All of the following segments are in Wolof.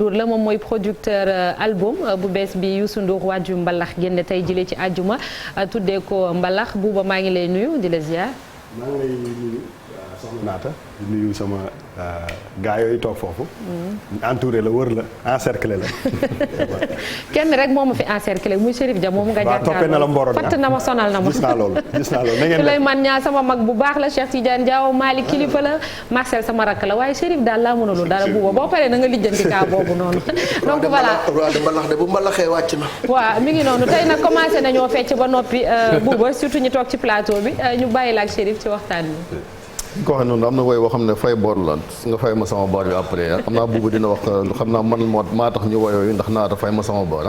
Ndour la moom mooy producteur album bu bees bi Youssou Ndour waaju mbalax génne tey jëlee ci àjjuma tuddee ko mbalax Bouba maa ngi lay nuyu di la ziar. maa ngi lay nuyu soxna Naata di nuyu sama gaa yooyu toog foofu. entouré la wër la encerclé la. kenn rek moo ma fi encerclé muy Chérif Dia moom nga jàkkaarloo. waaw toppee na la mboro fatt na ma sonal na ma. gis naa loolu na ngeen def Souleymane Niang sama mag bu baax la Cheikh Tidiane Diaw Malick kilifa la Marcel sama rakk la waaye Chérif daal laa mënulul dara Bouba boo paree na nga lijjanti kaa boobu noonu. donc voilà roi de mbalax de bu mbalaxee wàcc na. waaw mi ngi noonu tey nag commencé nañoo fecc ba noppi Bouba surtout ñu toog ci plateau bi ñu bàyyi la ak Chérif ci waxtaan bi. ko waxee noonu am na woy boo xam ne fay bor la nga fay ma sama bor bi après xam naa Bouba dina wax xam naa man maa tax ñu woyooyu ndax naata fay ma sama bor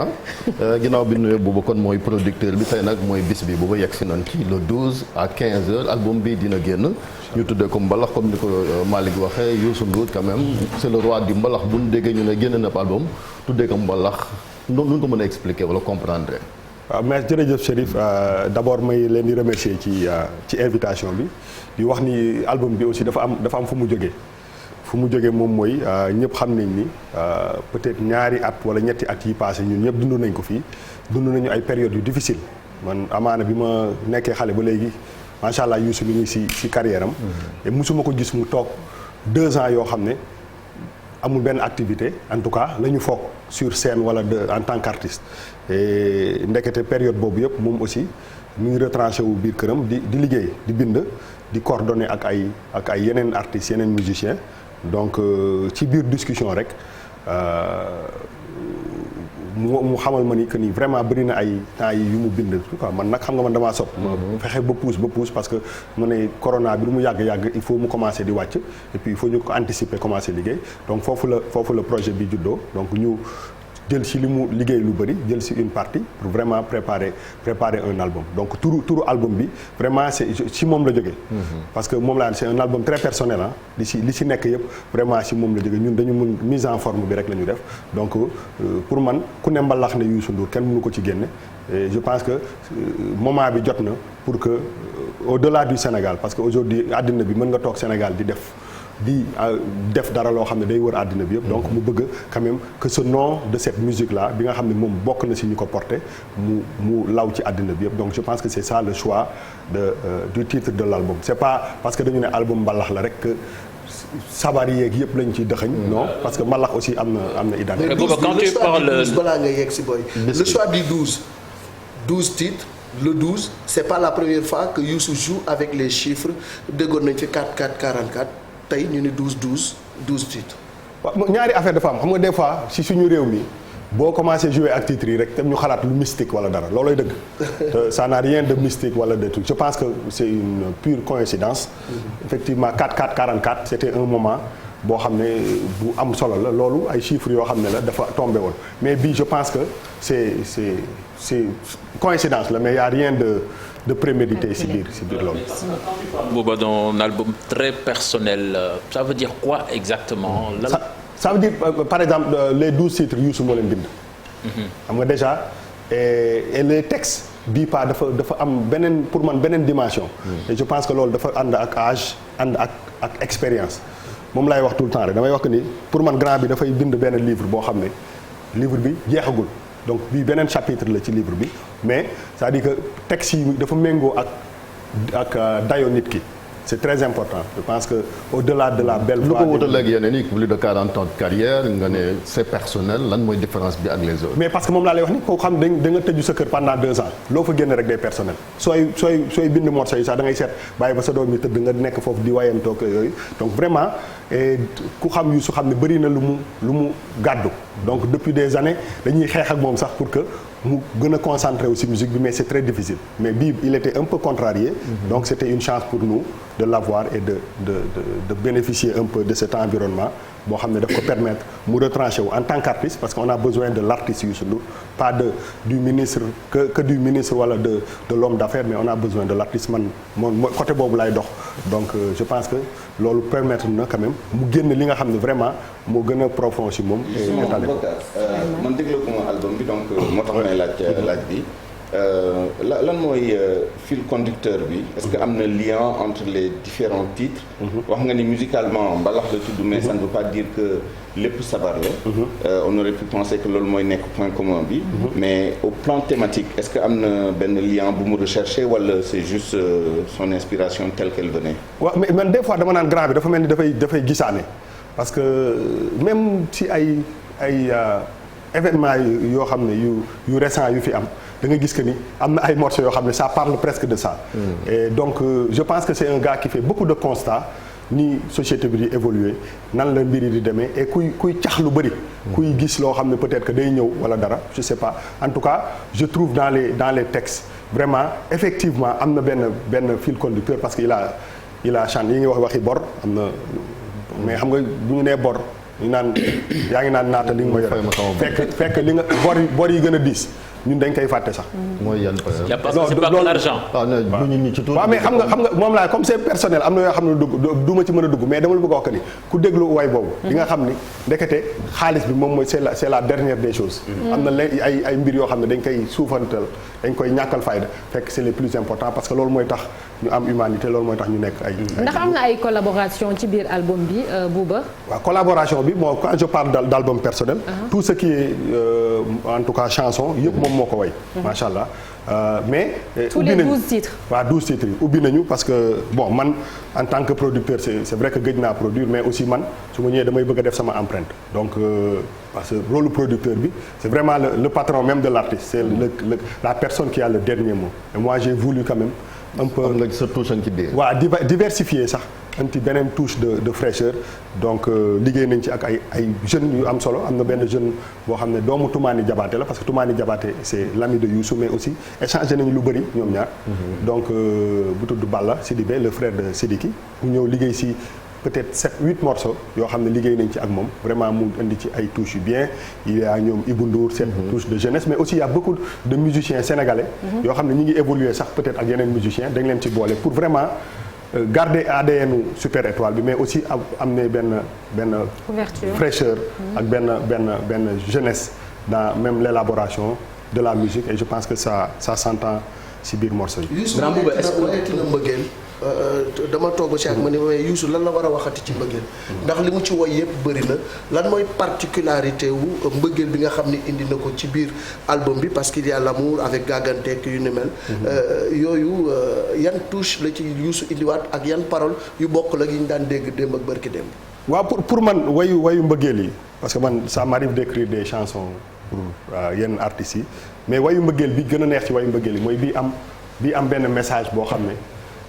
ginnaaw bi nuyoo Bouba kon mooy producteur bi tey nag mooy bis bi Bouba yegg si nañ ci le 12 à 15h album bi dina génn ñu tuddee ko mbalax comme ni ko Malick waxee Youssou Ndour quand même c'est le roi du mbalax bu ñu déggee ñu ne génn na album tuddee ko mbalax nu ko mën a expliquer wala comprendre. waaw mais jërëjëf Chérif d'abord may leen di remercier ci invitation bi di wax ni album bi aussi dafa am fu mu jógee moom mooy ñëpp xam nañ ni peut-être ñaari at wala ñetti at yi passé ñun ñëpp dund nañ ko fii dund nañu ay périodes yu difficile man amaana bi ma nekkee xale ba léegi macha allah Youssou mi ngi si carrière am. et musuma ko gis mu toog 2 ans yoo xam ne amul benn activité en tout cas la ñu foog sur scène wala en tant qu'artiste et ndekete période boobu yëpp moom aussi mu ngi retranché wu biir këram di liggéey di bind di coordonner ak ay yeneen artistes yeneen musiciens donc ci biir discussion rek mu xamal ma ni que ni vraiment bëri na ay temps yi yu mu bind quoi man nag xam nga man damaa sopp ma fexe ba pousse parce que mu ne corona bi lu mu yàgg il faut mu commencer di wàcc et puis il faut ñu ko anticiper commencer liggéey donc foofu la projet bi juddoo donc ñu jël ci li mu liggéey lu bëri jël ci une partie pour vraiment préparer un album donc turu album bi vraiment c'est ci moom la jógee parce que moom laa c'est un album très personnel li ci nekk yëpp vraiment ci moom la jógee ñun dañu mën mise en forme bi rek la ñu def donc pour man ku ne mbalax ne Youssou Ndour kenn mënu ko ci génne et je pense que moment bi jot na pour que au-delà du Sénégal parce que aujourd'hui àddina bi mën nga toog Sénégal di def dara loo xam ne day wër àddina bi yëpp donc mu bëgg quand même que ce nom de cette musique là bi nga xam ne moom bokk na ci ñu ko porté mu law ci àddina bi yëpp donc je pense que c'est ça le choix du titre de l'album c'est pas parce que dañu ne album mbalax la rek que sabar yeeg yëpp lañ ciy dëxëñ non parce que mbalax aussi am na identité. Quand tu parles balaa nga yegg ci boy le choix du 12 titres le 12 c'est pas la première fois que Youssou joue avec les chiffres déggoon nañ ci 44 tey ñu ni 12 titres. waaw ñaari affaire dafa am xam nga des fois si suñu réew mi boo commencé jouer ak titres yi rek tam ñu xalaat lu mystique wala dara loolooy dëgg. ça n'a rien de mystique wala de truc je pense que c'est une pure coïncidence. effectivement 44 c'était un moment boo xam ne bu am solo la loolu ay chiffres yoo xam ne la dafa tombé woon mais bii je pense que c'est coïncidence la mais y a rien de prémédité si biir loolu. Bouba, dans un album très personnel, ça veut dire quoi exactement? Ça veut dire par exemple les 12 titres Youssou moo leen bind. xam nga déjà et les textes bii pas dafa am beneen pour man beneen dimension. et je pense que loolu dafa ànd ak âge ànd ak expérience moom laay wax tout le temps rek damay wax que ni pour man grand bi dafay bind benn livre boo xam ne livre bi jeexagul. donc bii beneen chapitre la ci livre bi mais c'est-à-dire que texte yi dafa méngoo ak dayo nit ki c'est très important je pense que au-delà de la belle voix. lu ko wutal ak yeneen yi plus de 40 ans de carrière nga ne c'est personnel lan mooy différence bi ak les autres. mais parce que moom laa lay wax ni koo xam da nga tëju sa kër pendant 2 ans loo fa génn rek day personnel sooy bind morceau yi sax da ngay seet bàyyi ba sa doom yi tëdd nga nekk foofu di wayantoog yooyu donc vraiment ku xam Youssou xam ne bëri na lu mu gàddu donc depuis des années dañuy xeex ak moom sax pour que mu gën a concentré aussi musique bi mais c'est très difficile mais bii il était un peu contrarié donc c'était une chance pour nous de l'avoir et de bénéficier un peu de cet environnement boo xam ne daf ko permettre mu retrancher wu en tant qu'artiste parce qu'on a besoin de l'artiste Youssou Ndour pas du ministre que du ministre wala de l'homme d'affaires mais on a besoin de l'artiste man côté boobu lay dox donc je pense que loolu permettre na quand même mu génn li nga xam ne vraiment moo gën a profond ci moom. man déglu ko ma album bi donc moo tax may laaj bi lan mooy fil conducteur bi est-ce que am na lien entre les différents titres. wax nga ni musicalement mbalax la tudd mais ça ne veut pas dire que lépp sabar la. on aurait pu penser que loolu mooy nekk point commun bi. mais au plan thématique est-ce que am na benn lien bu mu recherché wala c'est juste son inspiration telle qu'elle venait. waaw mais man des fois dama naan grand bi dafa mel ni dafay gisaane parce que même si ay événements yoo xam ne yu récent yu fi am da nga gis que ni am na ay morceaux yoo xam ne ça parle presque de ça. Et donc je pense que c'est un gars qui fait beaucoup de constats ni société bi di évoluer nan la mbir yi di demee et kuy cax lu bëri. kuy gis loo xam ne peut-être que day ñëw wala dara je sais pas en tout cas je trouve dans les textes vraiment effectivement am na benn fil conducteur parce que il a chanté yi ngi waxi bor am na mais xam nga bu ñu nee bor ñu naan yaa ngi naan naata li nga ma yore fekk li nga bor yi gën a diis ñun dañ koy fàtte sax. mooy yan parce que c'est pas que l'argent. waaw mais xam nga moom laa comme c'est personnel am na yoo xam ne du ma ci mën a dugg mais dama la bëgg a wax que ni ku déglu way boobu. di nga xam ni ndekete xaalis bi moom mooy c'est la dernière des choses. am na ay mbir yoo xam ne dañ koy suufantal dañ koy ñàkkal fayda fekk c'est les plus importants parce que loolu mooy tax ñu am humanité loolu mooy tax ñu nekk ay. ndax am na ay collaboration ci biir album bi Bouba. waaw collaboration bi bon quand je parle d'album personnel. tout ce qui est en tout cas chanson yëpp moom moo ko way. macha allah mais. tous les 12 titres. waaw 12 titres yi ubbi nañu parce que bon man en tant que producteur c'est vrai que gëj naa produire mais aussi man su ma ñëwee damay bëgg a def sama empreinte donc parce que rôle producteur bi c'est vraiment le patron même de l'artiste c'est la personne qui a le dernier mot et moi j'ai voulu quand même. un peu am nga sa touche ci biir. waaw diversifier sax anti beneen touche de fraîcheur donc liggéey nañ ci ak ay jeunes yu am solo am na benn jeune boo xam ne doomu Toumani Diabaté la parce que Toumani Diabaté c'est l'ami de Youssou mais aussi échangé nañu lu bëri ñoom ñaar. donc bu tudd Balla Sidibé le frère de Sidiki mu ñëw liggéey si peut-être 7-8 morceaux yoo xam ne liggéey nañ ci ak moom vraiment mu indi ci ay touches yu bien il y a ñoom Ibou Ndour cette touche de jeunesse mais aussi il y a beaucoup de musiciens sénégalais yoo xam ne ñi ngi évoluer sax peut-être ak yeneen musiciens dañ leen ci boole pour vraiment garder ADN Super Étoile bi mais aussi am ne benn fraîcheur ak benn jeunesse dans même l'élaboration de la musique et je pense que ça s'entend ci biir morceau yi. Grand Bouba est-ce que wayati na mbëggeel dama toog ba si ak ma ne waaye Youssou lan la war a waxati ci mbëggeel ndax li mu ci woy yëpp bëri na lan mooy particularité wu mbëggeel bi nga xam ni indi na ko ci biir album bi parce qu'il y a l'amour avec gàgganteeg yu ni mel yooyu yan touche la ci Youssou indiwaat ak yan parole yu bokk la yi ñu daan dégg démb ak barki démb. waaw pour man wayu mbëggeel yi parce que man ça m'arrive d'écrire des chansons pour yenn artistes yi mais wayu mbëggeel bi gën a neex ci wayu mbëggeel yi mooy bii am benn message boo xam ne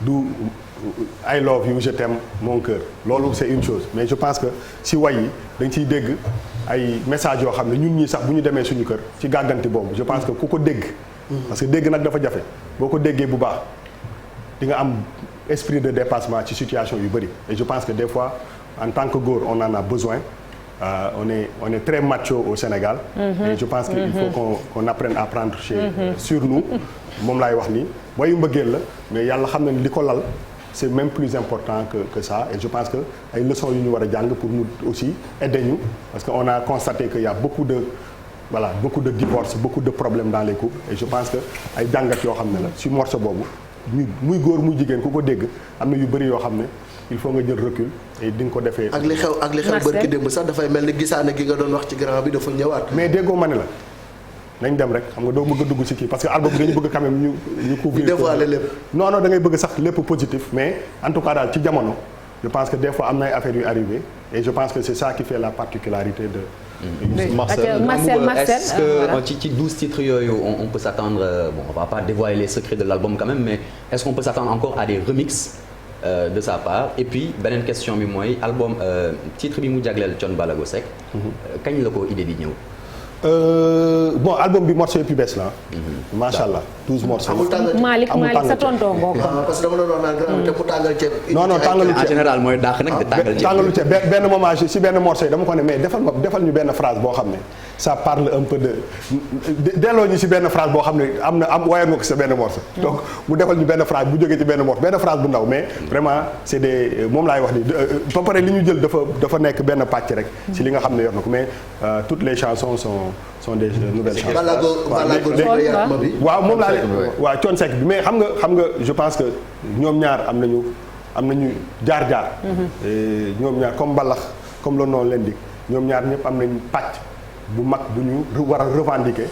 du I love you je t'aime mon cœur loolu c'est une chose mais je pense que si way yi dañ ciy dégg ay messages yoo xam ne ñun ñii sax bu ñu demee suñu kër ci gàgganti boobu je pense que ku ko dégg parce que dégg nag dafa jafe boo ko déggee bu baax di nga am esprit de dépassement ci situation yu bëri et je pense que des fois en tant que góor on en a besoin on est très macho au Sénégal et je pense qu'il faut qu'on apprenne à prendre sur nous moom laay wax nii wayu mbëggeel la mais yàlla xam na ni li ko lal c'est même plus important que ça et je pense que ay leçons yu ñu war a jàng pour mu aussi aider ñu parce que on a constaté que y a beaucoup de divorces beaucoup de problèmes dans les couples et je pense que ay jàngat yoo xam ne la ci morceau boobu ñu muy góor muy jigéen ku ko dégg am na yu bëri yoo xam ne il faut nga jël recul et di nga ko defee. ak li xew barki démb sax dafay mel ni gisaane gi nga doon wax ci grand bi dafa ñëwaat. mais déggoo ma ne la nañ dem rek xam nga doo bëgg a dugg ci kii parce que album bi dañu bëgg quand même ñu couvrir. dévoiler lépp. non da ngay bëgg sax lépp positif mais en tout cas daal ci jamono je pense que des fois am na ay affaires yu arrivé et je pense que c'est ça qui fait la particularité de. Marcel. Est-ce que ci 12 titres yooyu on peut s'attendre bon on va pas dévoiler les secrets de l'album quand même mais est-ce qu'on peut s'attendre encore à des remixes de sa part et puis beneen question bi mooy album titre bi mu jagleel Thione Ballago Seck kañ la ko idée di ñëw. Bon album bi morceau yi bees la macha allah 12 morceaux. Malick sa tonton ngoo ko. parce que dama doon wax naan te mu tàngal ceeb. non tàngalu ceeb en général mooy dàq nag de tàngal ceeb. tàngalu ceeb benn moment si benn morceau yi dama ko ne mais defal ñu benn phrase boo xam ne ça parle un peu de delloo ñu ci benn phrase boo xam ne am wayoon nga ko sa benn morceau. donc mu defal ñu benn phrase bu jógee ci benn morceau benn phrase bu ndaw mais vraiment c'est des moom laay wax ni ba pare li ñu jël dafa nekk benn pàcc rek. ci li nga xam ne yor na ko mais toutes les chansons sont des nouvelles chansons. waaw moom laa waaw Thione Seck bi mais xam nga je pense que ñoom ñaar am nañu jaar-jaar. ñoom ñaar comme mbalax comme le nom l'indique ñoom ñaar ñëpp am nañu pàcc bu mag bu ñu war a revendiquer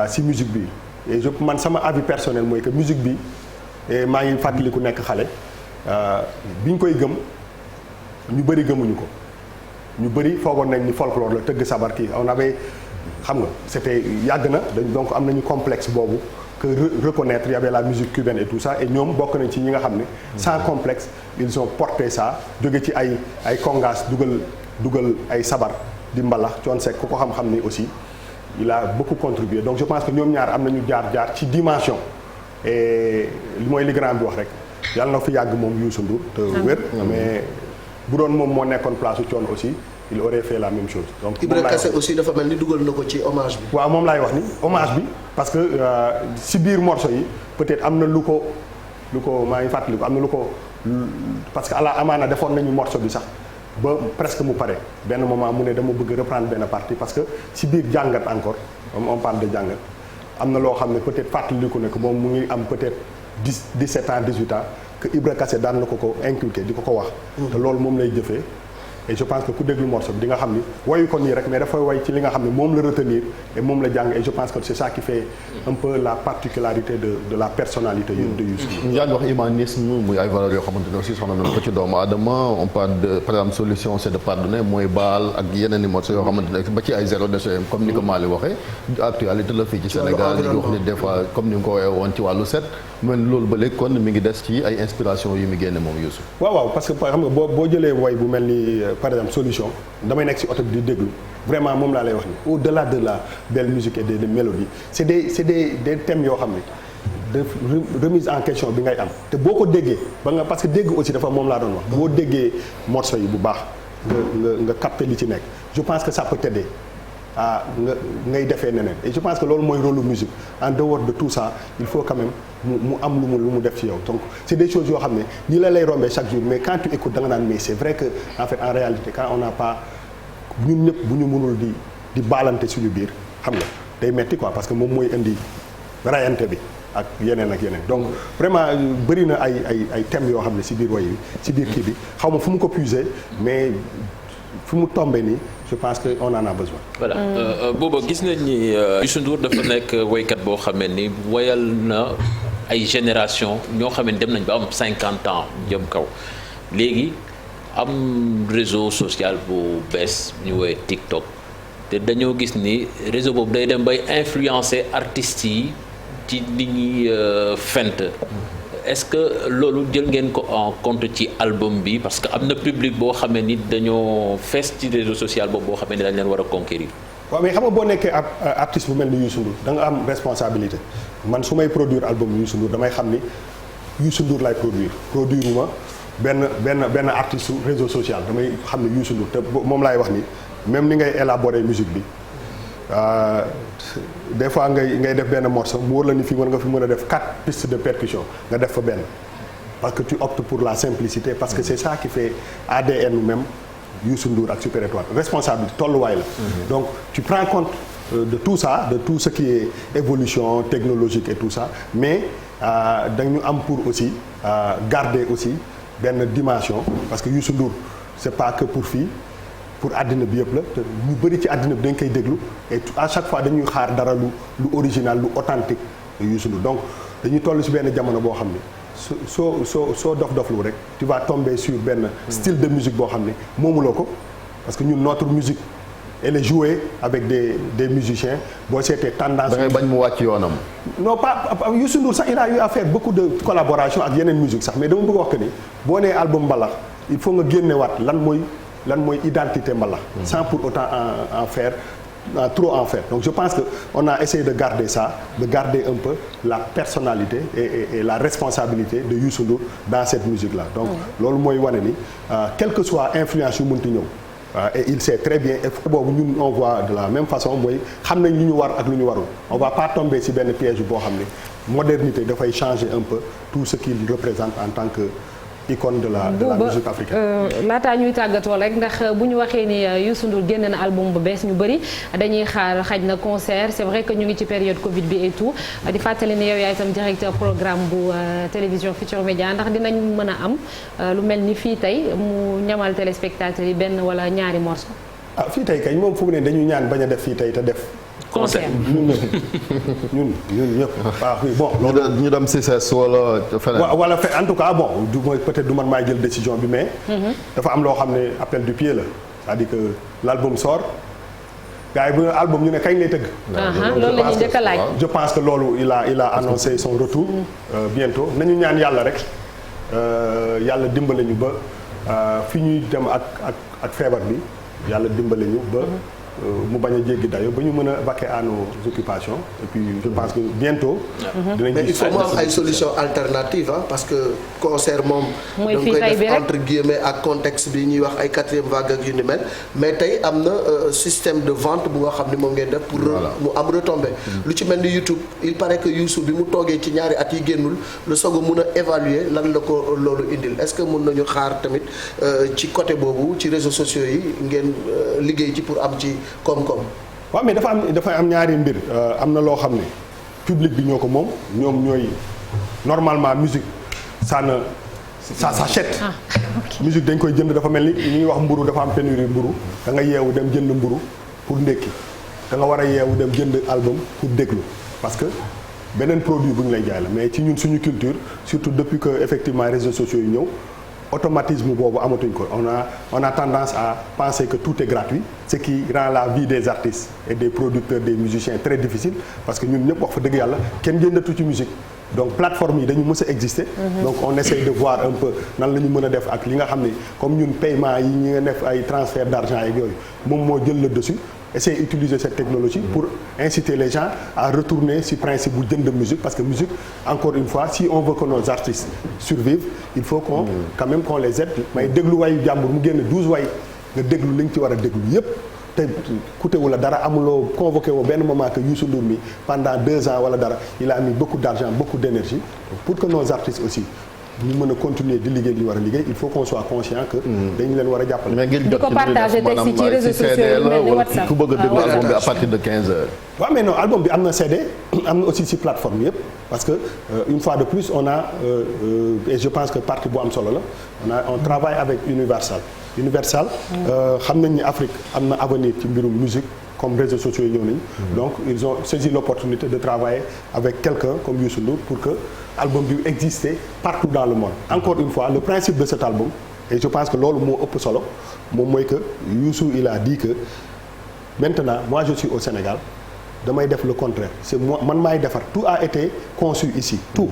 ci musique bi et man sama avis personnel mooy que musique bi maa ngi fàttaliku nekk xale bi ñu koy gëm ñu bëri gëmuñu ko ñu bëri foogoon nañ ni folklore la tëgg sabar kii on avait xam nga c'était yàgg na donc am nañu complexe boobu que reconnaître il y avait la musique cubaine et tout ça et ñoom bokk nañ ci ñi nga xam ne sans complexe ils ont porté ça jóge ci ay congas dugal ay sabar di mbalax Thione Seck ku ko xam-xam ni aussi il a beaucoup contribué donc je pense que ñoom ñaar am nañu jaar ci dimension et mooy li grand bi wax rek yàlla na fi yàgg moom Youssou Ndour te wér mais bu doon moom moo nekkoon place u Thione aussi il aurait fait la même chose. donc Ibra Kassé aussi dafa mel ni dugal na ko ci hommage bi. waaw moom laay wax ni hommage bi parce que si biir morceau yi peut-être am na lu ko maa ngi fàttali ko am na lu ko parce que ala amaana defoon nañu morceau bi sax ba presque mu pare benn moment mu ne dama bëgg reprendre benn partie parce que si biir jàngat encore on parle de jàngat am na loo xam ne peut-être fàttaliku ne que moom mu ngi am peut-être 17 ans 18 ans que Ibra Kassé daan na ko inculquer di ko wax. te loolu moom lay jëfee. et je pense que ku déglu morceau bi di nga xam ni wayu ko nii rek mais dafay way ci li nga xam ne moom la retenir et moom la jàng et je pense que c'est ça qui fait un peu la particularité de la personnalité de Youssou. yaa ngi wax humanisme muy ay valeurs yoo xamante ne aussi soxna nañu ko ci doomu aadama on parle de par exemple solution c'est de pardonner mooy baal ak yeneen i morceaux yoo xamante ne ba ci ay zéro déchet comme ni ko Mali waxee actualité la fii ci Sénégal di wax ni des fois comme ni nga ko waxee woon ci wàllu set man loolu ba léegi kon mi ngi des ci ay inspiration yu mu génne moom Youssou. waaw parce que xam nga boo jëlee way bu mel ni par exemple solution damay nekk ci oto bi di déglu vraiment moom laa lay wax ni au-delà de la belle musique et des mélodies c'est des thèmes yoo xam ne de remise en question bi ngay am te boo ko déggee ba nga parce que dégg aussi dafa moom laa doon wax boo déggee morceau yi bu baax nga capter li ci nekk je pense que ça peut t'aider ngay defee neneen et je pense que loolu mooy rôle lu musique en dehors de tout ça il faut quand même mu am lu mu def ci yow donc c'est des choses yoo xam ne nii la lay rombee chaque jour mais quand tu écoutes da nga naan mais c'est vrai que en fait en réalité quand on n'a pas ñun ñëpp bu ñu mënul di baalante suñu biir xam nga day metti quoi parce que moom mooy indi rayante bi ak yeneen donc vraiment bëri na ay thèmes yoo xam ne ci biir way bi ci biir kii bi xaw ma fu mu ko puiser mais fu mu tombé nii je pense que on en a besoin. voilà booba gis nañ ni Youssou Ndour dafa nekk woykat boo xamee ni woyal na ay génération ñoo xam ne dem nañ ba am 50 ans jëm kaw léegi am réseau social bu bees ñu woowee TikTok te dañoo gis ni réseau boobu day dem bay influencer artistes yi ci li ñuy fent. est-ce que loolu jël ngeen ko en compte ci album bi parce que am na public boo xamee ni dañoo fees ci réseau social boobu boo xamee ni dañ leen war a conquérir. waaw mais xam nga boo nekkee ab artiste bu mel ni Youssou Ndour da nga am responsabilité man su may produire album Youssou Ndour damay xam ni Youssou Ndour laay produire ma benn artiste su réseau social damay xam ni Youssou Ndour te moom laay wax ni même ni ngay élaborer musique bi. des fois ngay def benn morceau mu wóor la ni fii nga fi mën a def 4 pistes de percussion nga def fa benn parce que tu optes pour la simplicité parce que c'est ça qui fait ADN même Youssou Ndour ak Super Étoile responsabilité tolluwaay la. donc tu prends compte de tout ça de tout ce qui est évolution technologique et tout ça mais dañu am pour aussi garder aussi benn dimension parce que Youssou Ndour c'est pas que pour fii. pour àddina bi yëpp la te ñu bëri ci àddina bi dañ koy déglu et à chaque fois dañuy xaar dara lu original lu authentique Youssou Ndour donc dañuy toll ci benn jamono boo xam ne soo dof-doflu rek tu vas tomber sur benn style de musique boo xam ne moomuloo ko parce que ñun notre musique elle est jouée avec des musiciens boo seetee tendance. da ngay bañ mu wàcc yoonam. non pas Youssou Ndour sax il a eu à faire beaucoup de collaboration ak yeneen musique sax mais dama bëgg wax que ni boo nee album mbalax il faut nga génnewaat lan mooy identité mbalax sans pour autant en faire trop en faire donc je pense que on a essayé de garder ça de garder un peu la personnalité et la responsabilité de Youssou Ndour dans cette musique là donc loolu mooy wane ni quelle que soit influence yu mënti ñëw et il sait très bien et boobu ñun on voit de la même façon mooy xam nañ lu ñu war ak lu ñu warul on va pas tomber ci benn piège boo xam ne modernité dafay changer un peu tout ce qu'il représente en tant que icône de la musique africaine. laataa ñuy tàggatoo rek ndax bu ñu waxee ni Youssou Ndour génn na album bu bees ñu bëri dañuy xaar xaj na concert c'est vrai que ñu ngi ci période Covid bi et tout di fàttali ne yow yaay itam directeur programme bu télévision Futurs Médias ndax dinañ mën a am lu mel ni fii tey mu ñamal téléspectateurs yi benn wala ñaari morceau. ah fii tey kañ moom fu mu ne dañuy ñaan bañ a def fii tey te def. concert ñun ñëpp. waaw oui bon loolu ñu dem CICES wala feneen. wala en tout cas bon du mooy peut-être du man maay jël décision bi mais. dafa am loo xam ne appel du pied la c'est-à-dire que l'album sort gars yi bu album ñu ne kañ lay tëgg. loolu la ñuy njëkk a laaj. je pense que loolu il a annoncé son retour. bientôt nañu ñaan yàlla rek yàlla dimbale ñu ba fi ñuy dem ak feebar bi yàlla dimbale ñu ba. mu bañ a jéggi dayo ba ñu mën a vaquer à nos occupations et puis je pense que bientôt. dinañ mais il faut mu am ay solutions alternatives parce que concert moom. mooy da fii nga koy tey bi def rek entre guillemets ak contexte bi ñuy wax ay 4e vague ak yu ni mel mais tey am na système de vente bu nga xam ne moom ngeen def. pour mu am retombée. lu ci mel ni YouTube il paraît que Youssou bi mu toogee ci ñaari at yi génnul la soog a mun a évaluer lan la ko loolu indil est-ce que mun nañu xaar tamit ci côté boobu ci réseaux sociaux yi ngeen liggéey ci pour am ci. koom-koom. waaw mais dafa am ñaari mbir am na loo xam ne public bi ñoo ko moom ñoom ñooy normalement musique ça s'achète. Musique dañ koy jënd dafa mel ni ñuy wax mburu dafa am pénurie mburu da nga yeewu dem jënd mburu pour ndékki da nga war a yeewu dem jënd album pour déglu parce que beneen produit bu ñu lay jaay la mais ci ñun suñu culture surtout depuis que effectivement réseaux sociaux yi ñëw. automatisme boobu amatuñ ko on a tendance à penser que tout est gratuit ce qui rend la vie des artistes et des producteurs des musiciens très difficile parce que ñun ñëpp wax fa dëgg yàlla kenn jëndatu ci musique donc plateforme yi dañu mës a exister donc on essaye de voir un peu nan la ñu mën a def ak li nga xam ne comme ñun paiement yi ñi nga def ay transfert d'argent yeeg yooyu moom moo jël le dessus essayer d'utiliser cette technologie pour inciter les gens à retourner ci principe bu jënd musique parce que musique encore une fois si on veut que nos artistes survivent il faut qu'on quand même qu'on les aide may déglu wayu jàmbur mu génn 12 way nga déglu li nga ci war a déglu yépp te coûtewu la dara amuloo convoqué woo benn moment que Youssou Ndour mi pendant 2 ans wala dara il a mis beaucoup d'argent beaucoup d'énergie pour que nos artistes aussi ñu mën a continuer di liggéey li ñu war a liggéey il faut qu'on soit conscient que dañu leen war a jàppale. mais ngir jot di ko partager tey si ci réseaux sociaux yi mel ni WhatsApp ku bëgg a déglu album bi à partir de 15h. waaw mais non album bi am na CD am na aussi ci plateforme yëpp parce que une fois de plus on a et je pense que partie bu am solo la on travaille avec Universal xam nañ ni Afrique am na avenir ci mbirum musique comme réseaux sociaux yi ñëw nañ donc ils ont saisi l'opportunité de travailler avec quelqu'un comme Youssou Ndour pour que album bi exister partout dans le monde encore une fois le principe de cet album et je pense que loolu moo ëpp solo moom mooy que Youssou il a dit que maintenant moi je suis au Sénégal damay def le contraire c'est moi man maay defar tout a été conçu ici tout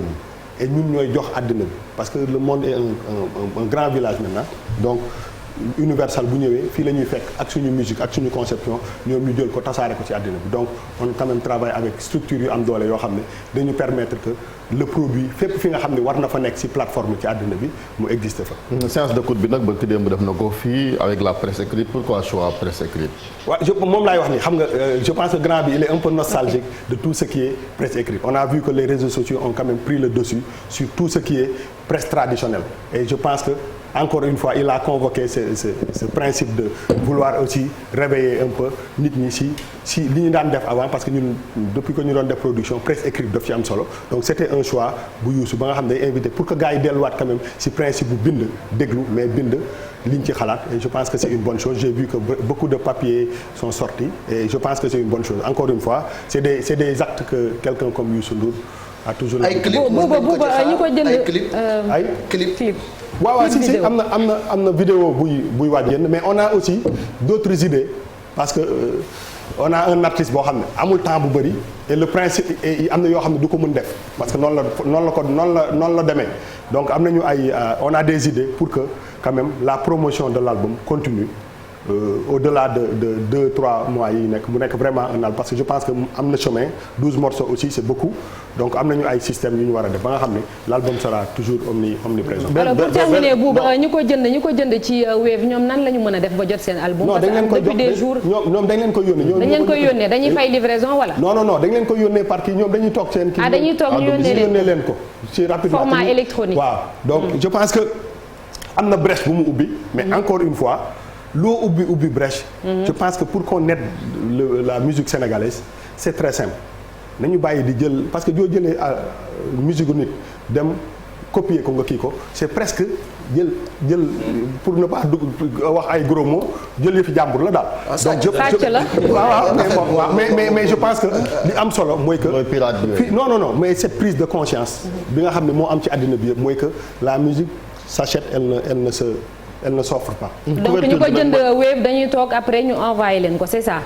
et ñun ñooy jox àddina bi parce que le monde est un grand village maintenant donc Universal bu ñëwee fii la ñuy fekk ak suñu musique ak suñu conception ñoom ñu jël ko tasaare ko ci àddina bi donc on quand même travaille avec structure yu am doole yoo xam ne dañu permettre que le produit fépp fi nga xam ne war na fa nekk ci plateforme ci àddina bi mu existe fa. séance d'écoute bi nag ba ki démb def na ko fii avec la presse écrite pourquoi choix presse écrite. waaw moom laay wax ni xam nga je pense que grand bi il est un peu nostalgique de tout ce qui est presse écrite on a vu que les réseaux sociaux ont quand même pris le dessus sur tout ce qui est presse traditionnelle et je pense que encore une fois il a convoqué ce principe de vouloir aussi réveiller un peu nit ñi si li ñu daan def avant parce que ñun depuis que ñu doon def production presse écrite daf ci am solo donc c'était un choix bu Youssou ba nga xam ne day invité pour que gars yi delluwaat quand même si principe bu bind déglu mais bind liñ ci xalaat et je pense que c'est une bonne chose j'ai vu que beaucoup de papiers sont sortis et je pense que c'est une bonne chose encore une fois c'est des actes que quelqu'un comme Youssou Ndour a toujours ay clip ñu ko jënd ay clip waaw si am na vidéo buy waaj yenn mais on a aussi d'autres idées parce que on a un artiste boo xam ne amul temps bu bëri et le principe am na yoo xam ne du ko mën def parce que noonu la demee donc am nañu on a des idées pour que quand même la promotion de l'album continue au-delà de 2-3 mois yi nekk mu nekk vraiment un album parce que je pense que am na chemin 12 morceaux aussi c'est beaucoup donc am nañu ay systèmes yu ñu war a def ba nga xam ne l'album sera toujours omniprésent. alors pour terminer Bouba ñu ko jënd ci Wave ñoom nan la ñu mën a def ba jot seen album. non dañ leen koy depuis des jours ñoom dañ leen koy yónnee. dañ leen koy yónnee dañuy fay livraison wala. non dañ leen koy yónnee par kii ñoom dañuy toog seen. kii dañuy toog ñu yónnee leen ko. ci rapidement format électronique. waaw donc je pense que am na brèche bu mu ubbi. mais encore une fois loo ubbi brèche. je pense que pour qu'on aide la musique sénégalaise c'est très simple nañu bàyyi di jël parce que joo jëlee musique nit dem copier ko nga kii ko c'est presque jël pour ne pas wax ay gros mots jël yëfi jàmbur la daal. donc waaw mais je pense que li am solo mooy que. non mais cette prise de conscience. bi nga xam ne moo am ci àddina bi yëpp mooy que la musique s'achète elle ne s'offre pas. donc ñu ko jënd Wave dañuy toog après ñu envoyé leen ko c'est ça.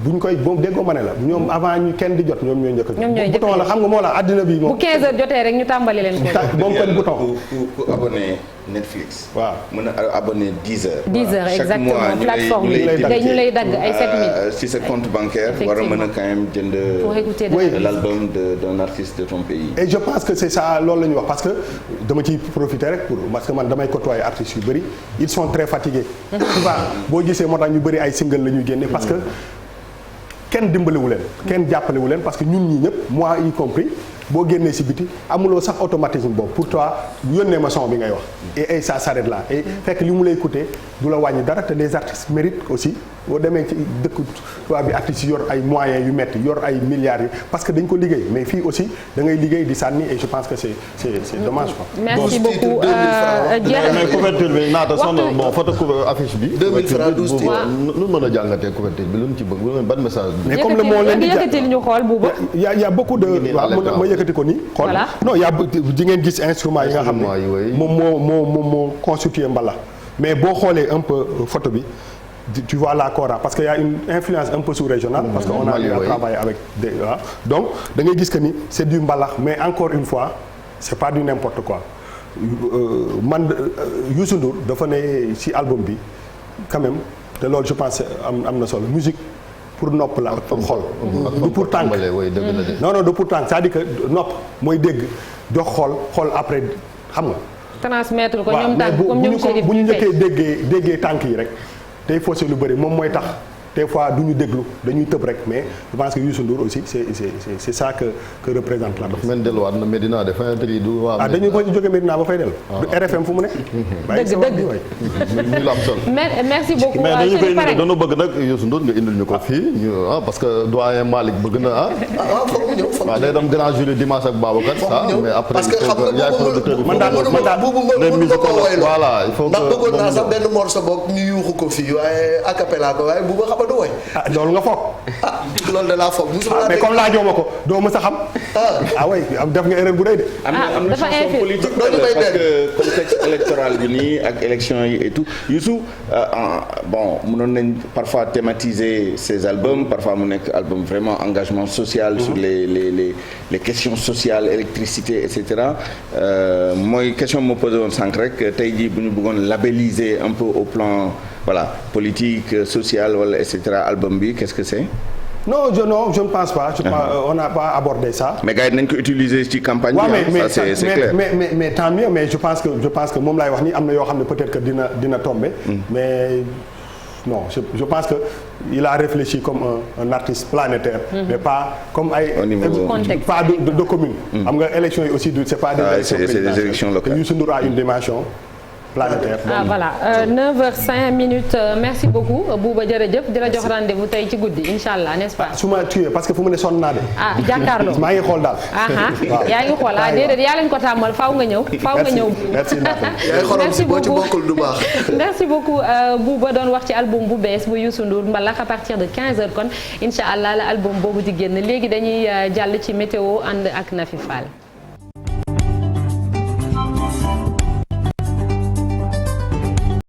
buñ koy boobu déggoo ma ne la ñoom avant ñu kenn di jot ñoom ñooy njëkk a. bouton la xam nga moo la àddina bi moom. bu 15 heures jotee rek ñu tàmbali leen ko. moom kon bouton. ku abonné Netflix. waaw mën a abonné 10 heures. 10 heures exactement plateforme yi ñu lay dagg ay 7000. si sa compte bancaire. war a mën a quand même jënd. pour écouter l'album d'un artiste de ton pays. et je pense que c'est ça loolu la ñuy wax parce que dama ciy profiter rek parce que man damay côtoyer artistes yu bëri ils sont très fatigués. souvent boo gisee moo tax ñu bëri ay single la ñuy génne parce que kenn dimbaliwu leen. kenn jàppalewu leen parce que ñun ñii ñëpp moi y compris boo génnee ci biti amuloo sax automatisme boobu pour toi yónnee ma son bi ngay wax. et ça s'arrête là et fekk li mu lay coûter du la wàññi dara te des artistes méritent aussi boo demee ci dëkk tubaab bi artistes yi yor ay moyens yu metti yor ay milliards yi parce que dañ ko liggéey mais fii aussi da ngay liggéey di sànni et je pense que c'est dommage quoi. merci beaucoup mais couverture bi naata sonn bon photo affiche bi. 2000 francs 12 titres lu mën a jàngatee couverture bi lu mu ci bëgg ban message. mais comme le moo leen di yëkkatil ñu xool Bouba. y a beaucoup de waaw ma yëkkati ko nii. xool non y a di ngeen gis instruments yi nga xam ne moom moo constitué mbala mais boo xoolee un peu photo bi. Tu vois la kora parce que y a une influence un peu sous-régionale parce que on a travaillé avec des donc da ngay gis que ni c'est du mbalax mais encore une fois c'est pas du n'importe quoi man Youssou Ndour dafa ne ci album bi quand même te loolu je pense am na solo musique pour nopp la pour xol du pour tànk non du pour tànk c'est-à-dire que nopp mooy dégg jox xol après xam nga transmettre ko ñoom tànk comme ñoom Chérif bu ñu njëkkee déggee tànk yi rek day faussé lu bëri moom mooy tax des fois du ñu déglu dañuy tëb rek mais je pense que Youssou Ndour aussi c'est ça que représente la. men delluwaat na Medina de fin tri du waa. dañu ko jóge Medina ba fay dellu. du RFM fu mu ne. dëgg ñu la am solo. merci beaucoup. mais dañu koy indi dañu bëgg nag Youssou Ndour nga indil ñu ko fii ñu parce que doyen Malick bëgg na foog mu ñëw foog waaw day dem grand jury dimanche ak Babacar ça mais après parce que xam nga yaay producteur man daal voilà il faut que ndax bëggoon naa sax benn morceau boog ñu yuuxu ko fii waaye a cappella ko waaye bu ba xam du woy loolu nga foog. loolu de laa foog. mais comme laajoo ma ko doo mës a xam. oui def nga erreur bu rëy de. am na chanson politique parce que contexte électoral bi nii ak élection yi et tout Youssou bon mënoon nañ parfois thématiser ces albums parfois mu nekk album vraiment engagement social. sur les questions sociales électricité et cetera mooy question moo posé woon sànq rek tey jii bu ñu bëggoon labelliser un peu au plan. Voilà, politique, sociale, voilà, etc. Album bi, qu'est-ce que c'est? Non, je ne pense pas. On n'a pas abordé ça. Mais gars, nañ ko utiliser ci campagne bi. Ouais, ça c'est clair. Mais tant mieux. Mais je pense que moom laay wax ni am na yoo xam ne peut-être que dina tomber. Mais non, je pense que il a réfléchi comme un artiste planétaire. Mais pas comme ay. Pas de commune. Xam nga élections yi aussi c'est pas des élections locales. Youssou Ndour a une dimension. Planétaire. Voilà 9h05 merci beaucoup Bouba jërëjëf di la jox rendez-vous tey ci guddi inch'Allah n'est-ce pas. su ma tué parce que fu mu ne sonn naa de. jàkkaarloo maa ngi xool daal. yaa ngi xool déedéet yaa leen ko tàmmal faaw nga ñëw. merci beaucoup merci beaucoup Bouba doon wax ci album bu bees bu Youssou Ndour mbalax à partir de 15h kon inch'Allah la album boobu di génn léegi dañuy jàll ci météo ànd ak Nafi Fall.